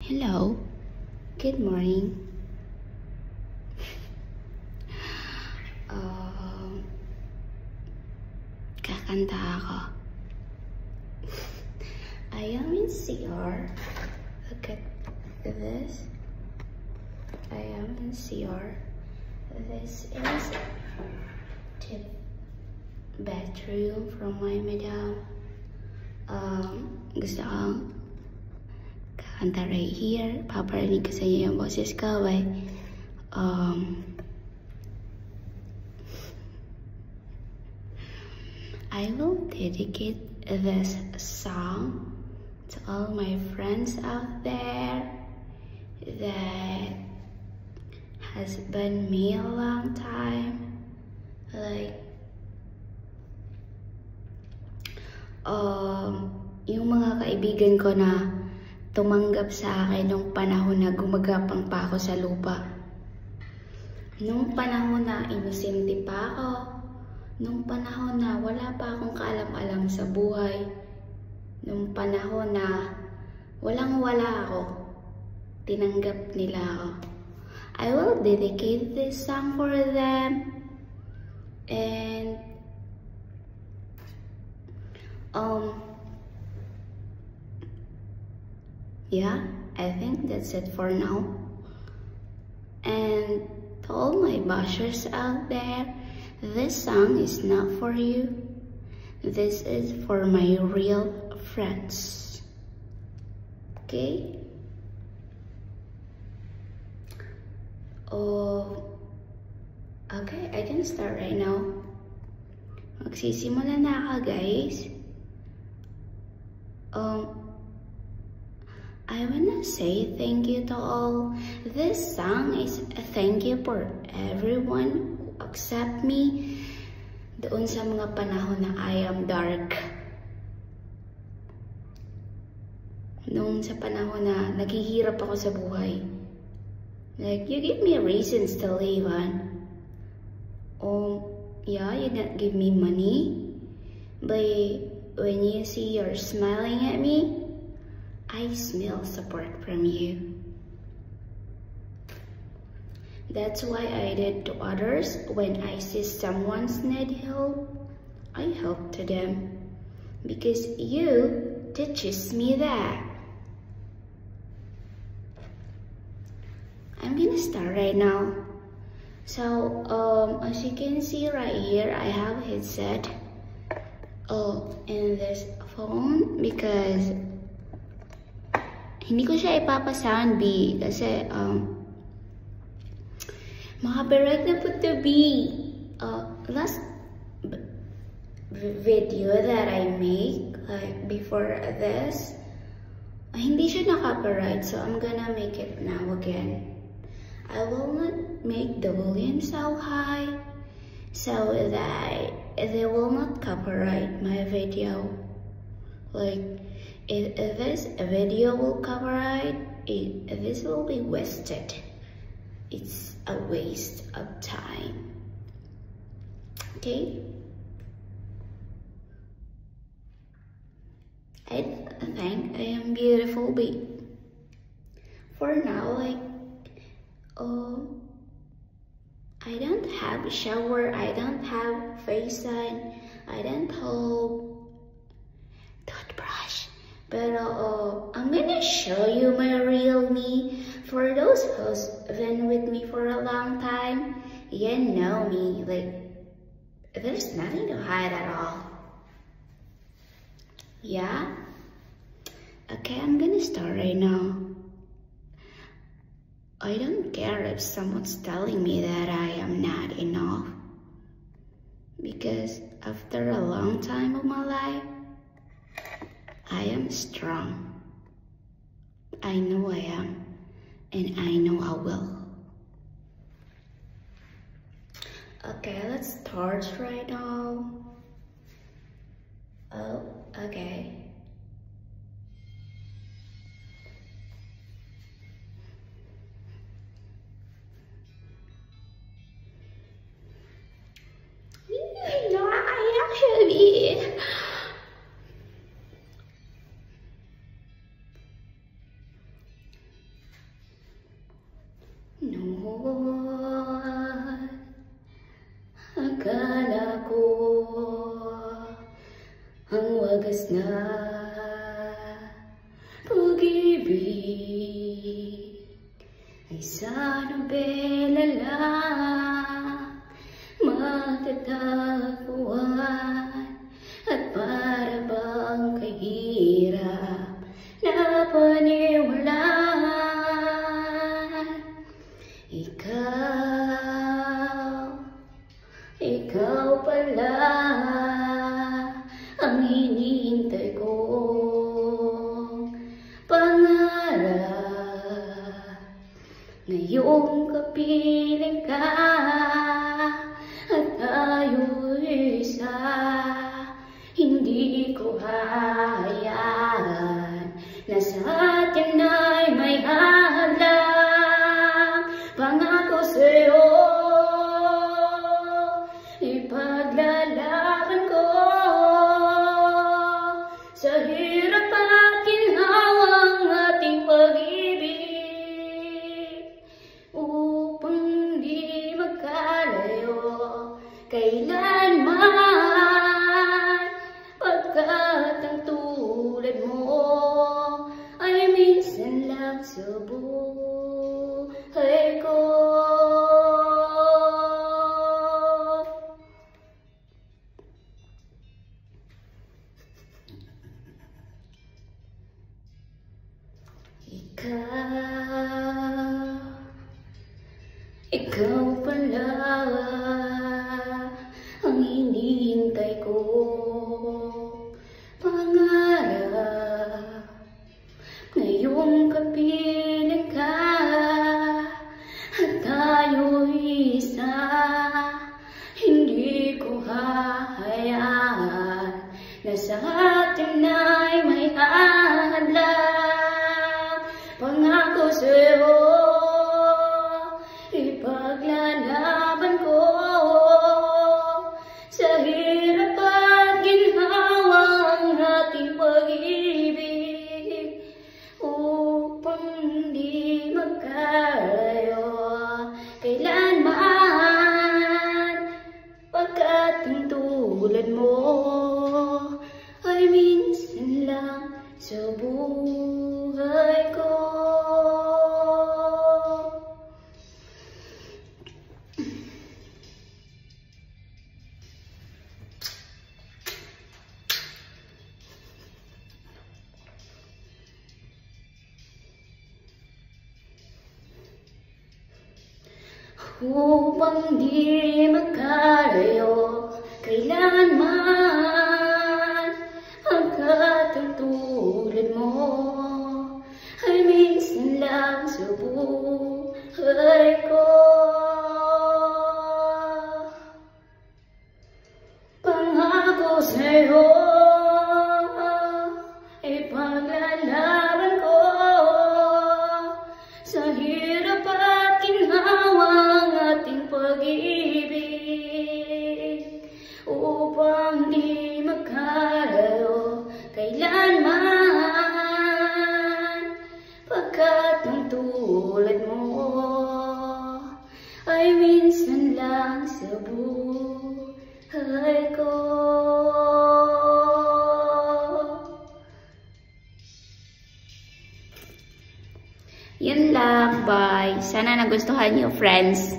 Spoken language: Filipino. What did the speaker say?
Hello, good morning. Kakanta ako. I am in CR. Look at this. I am in CR. This is the bedroom from my madam. Gusto kong kakanta right here. Paparinig ko sa inyo yung boses ko. I will dedicate this song to all my friends out there that has been me a long time. Yung mga kaibigan ko na tumanggap sa akin nung panahon na gumagapang pa ako sa lupa. Nung panahon na inosente pa ako. Nung panahon na wala pa akong kaalam-alam sa buhay. Nung panahon na walang-wala ako. Tinanggap nila ako. I will dedicate this song for them. And yeah, I think that's it for now. And to all my bashers out there, this song is not for you. This is for my real friends. Okay? Okay, I can start right now. Magsisimula na ako, guys. I wanna say thank you to all. This song is a thank you for everyone who accept me doon sa mga panahon na I am dark. Noong sa panahon na naghihirap ako sa buhay. Like, you give me reasons to live on. Yeah, you didn't give me money. But when you see you're smiling at me, I smell support from you. That's why I did to others. When I see someone's need help, I help to them. Because you teaches me that. I'm gonna start right now. So, as you can see right here, I have a headset. And this phone because hindi ko siya ipapasound B kasi copyright na po to B. Last video that I make like before this, hindi siya na-copyright, so I'm gonna make it now again. I will not make the volume so high so that they will not copyright my video. Like, if this video will copyright, this will be wasted. It's a waste of time. Okay? I think I am beautiful, but for now, like, I don't have a shower, I don't have face sun, I don't have toothbrush. But I'm gonna show you my real me. For those who's been with me for a long time, you know me. Like, there's nothing to hide at all. Yeah? Okay, I'm gonna start right now. I don't care if someone's telling me that I am not enough. Because after a long time of my life, I am strong. I know I am. And I know I will. Okay, let's start right now. Okay. ay sa nobela lang matatagpuan, at para bang kahirap na paniwalaan. Ikaw pala ang hinihintay kong pangarap. Ngayong kapiling ka at tayo'y isa, hindi ko hahayaan na sa atin ay may hadlang. Pangako sa'yo, ipaglalaban ko sa hirap at ginhawang ating pag-ibig, upang di magkalayo kailanman, pagkat ang tulad mo ay minsan lang sa buhay ko. Ikaw pala ang hinihintay ko pangarap. Ngayong kapiling ka at tayo'y isa, hindi ko hahayaan na sa atin ay may hadlang. Pangako sa'yo, ipaglalaban ko sa hirap at ginhawang ating pag-ibig, upang di magkalayo kailanman, pagkat ang tulad mo ay minsan lang sa buhay ko. Upang di magkalayo kailanman, hanggat ang tulad mo ay minsan lang sa buhay ko. Pangako sa'yo, ipaglalaban ko sa hirap at ginhawang ating pag-ibig, upang di magkalayo kailanman, pagkat ang tulad mo ay minsan lang sa buhay ko. Yun lang, bye. Sana nagustuhan niyo, friends.